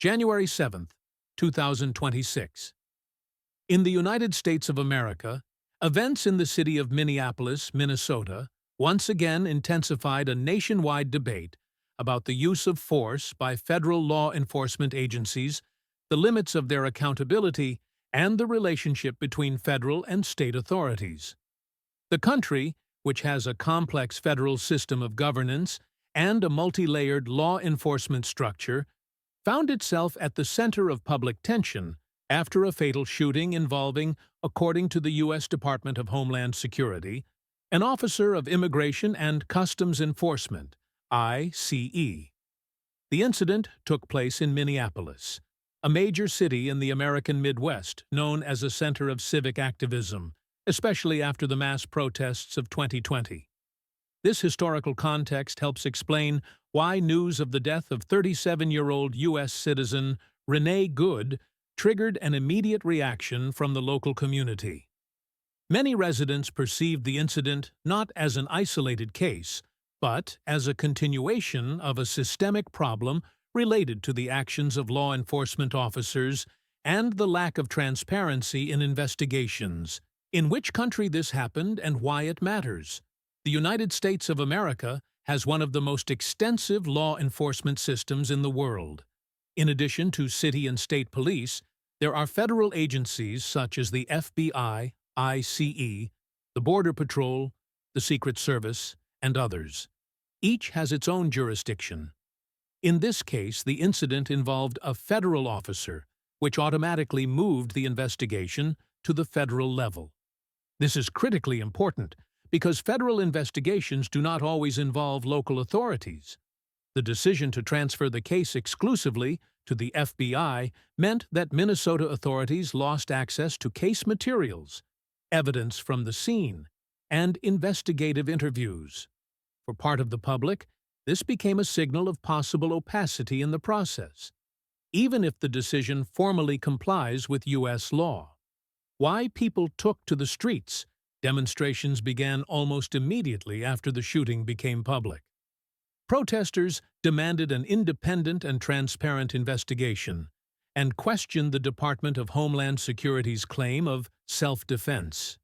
January 7th, 2026. In the United States of America, events in the city of Minneapolis, Minnesota, once again intensified a nationwide debate about the use of force by federal law enforcement agencies, the limits of their accountability, and the relationship between federal and state authorities. The country, which has a complex federal system of governance and a multi-layered law enforcement structure, found itself at the center of public tension after a fatal shooting involving, according to the U.S. Department of Homeland Security, an officer of Immigration and Customs Enforcement, ICE. The incident took place in Minneapolis, a major city in the American Midwest known as a center of civic activism, especially after the mass protests of 2020. This historical context helps explain why news of the death of 37-year-old U.S. citizen Renee Good triggered an immediate reaction from the local community. Many residents perceived the incident not as an isolated case, but as a continuation of a systemic problem related to the actions of law enforcement officers and the lack of transparency in investigations. In which country this happened and why it matters. The United States of America has one of the most extensive law enforcement systems in the world. In addition to city and state police, there are federal agencies such as the FBI, ICE, the Border Patrol, the Secret Service, and others. Each has its own jurisdiction. In this case, the incident involved a federal officer, which automatically moved the investigation to the federal level. This is critically important because federal investigations do not always involve local authorities. The decision to transfer the case exclusively to the FBI meant that Minnesota authorities lost access to case materials, evidence from the scene, and investigative interviews. For part of the public, this became a signal of possible opacity in the process, even if the decision formally complies with U.S. law. Why people took to the streets. Demonstrations began almost immediately after the shooting became public. Protesters demanded an independent and transparent investigation and questioned the Department of Homeland Security's claim of self-defense.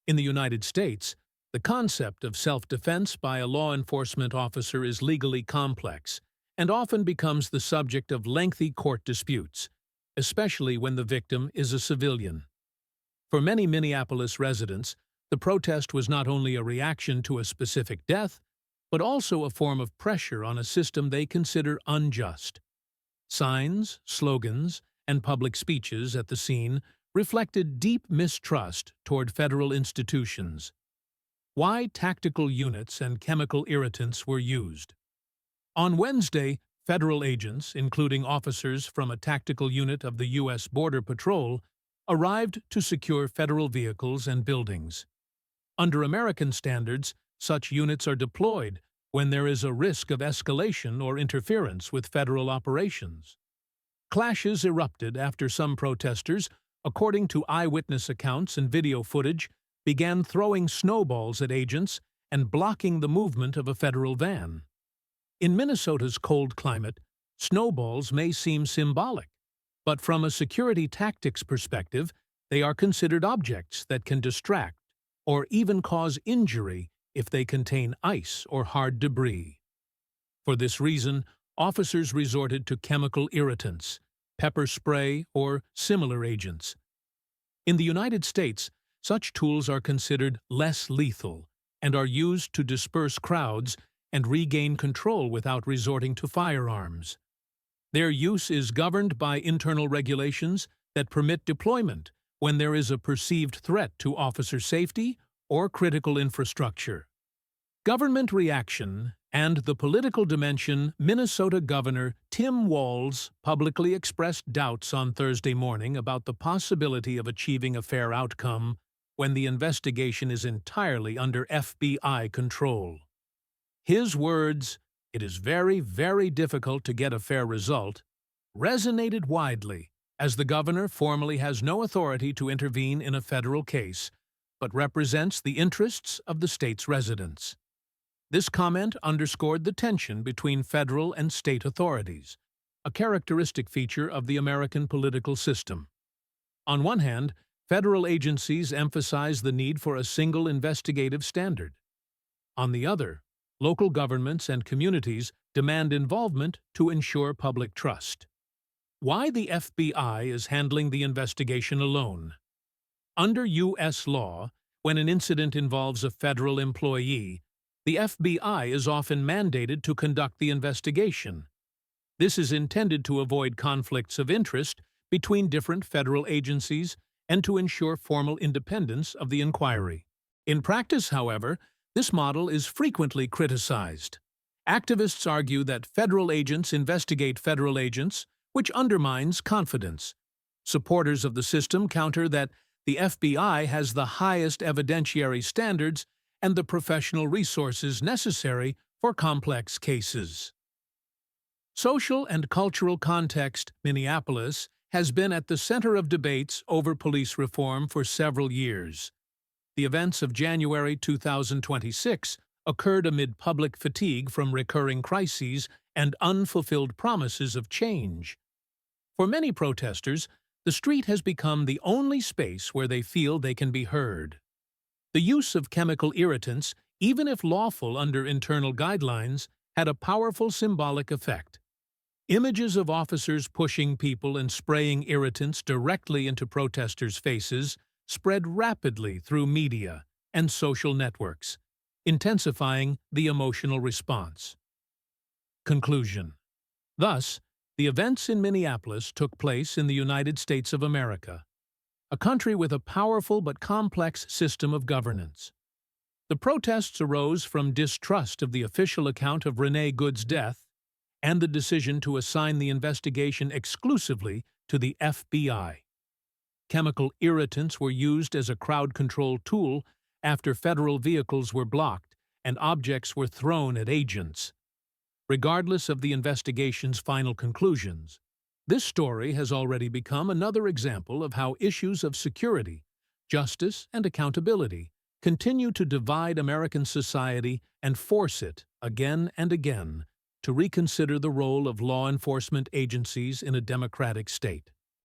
In the United States, the concept of self-defense by a law enforcement officer is legally complex and often becomes the subject of lengthy court disputes, especially when the victim is a civilian. For many Minneapolis residents, the protest was not only a reaction to a specific death, but also a form of pressure on a system they consider unjust. Signs, slogans, and public speeches at the scene reflected deep mistrust toward federal institutions. Why tactical units and chemical irritants were used. On Wednesday, federal agents, including officers from a tactical unit of the U.S. Border Patrol, arrived to secure federal vehicles and buildings. Under American standards, such units are deployed when there is a risk of escalation or interference with federal operations. Clashes erupted after some protesters, according to eyewitness accounts and video footage, began throwing snowballs at agents and blocking the movement of a federal van. In Minnesota's cold climate, snowballs may seem symbolic, but from a security tactics perspective, they are considered objects that can distract or even cause injury if they contain ice or hard debris. For this reason, officers resorted to chemical irritants, pepper spray, or similar agents. In the United States, such tools are considered less lethal and are used to disperse crowds and regain control without resorting to firearms. Their use is governed by internal regulations that permit deployment when there is a perceived threat to officer safety or critical infrastructure. Government reaction and the political dimension. Minnesota Governor Tim Walz publicly expressed doubts on Thursday morning about the possibility of achieving a fair outcome when the investigation is entirely under FBI control. His words, "It is very, very difficult to get a fair result," resonated widely, as the governor formally has no authority to intervene in a federal case, but represents the interests of the state's residents. This comment underscored the tension between federal and state authorities, a characteristic feature of the American political system. On one hand, federal agencies emphasize the need for a single investigative standard. On the other, local governments and communities demand involvement to ensure public trust. Why the FBI is handling the investigation alone? Under U.S. law, when an incident involves a federal employee, the FBI is often mandated to conduct the investigation. This is intended to avoid conflicts of interest between different federal agencies and to ensure formal independence of the inquiry. In practice, however, this model is frequently criticized. Activists argue that federal agents investigate federal agents, which undermines confidence. Supporters of the system counter that the FBI has the highest evidentiary standards and the professional resources necessary for complex cases. Social and cultural context: Minneapolis has been at the center of debates over police reform for several years. The events of January 2026 occurred amid public fatigue from recurring crises and unfulfilled promises of change. For many protesters, the street has become the only space where they feel they can be heard. The use of chemical irritants, even if lawful under internal guidelines, had a powerful symbolic effect. Images of officers pushing people and spraying irritants directly into protesters' faces spread rapidly through media and social networks, intensifying the emotional response. Conclusion. Thus, the events in Minneapolis took place in the United States of America, a country with a powerful but complex system of governance. The protests arose from distrust of the official account of Renee Good's death and the decision to assign the investigation exclusively to the FBI. Chemical irritants were used as a crowd control tool after federal vehicles were blocked and objects were thrown at agents. Regardless of the investigation's final conclusions, this story has already become another example of how issues of security, justice, and accountability continue to divide American society and force it, again and again, to reconsider the role of law enforcement agencies in a democratic state.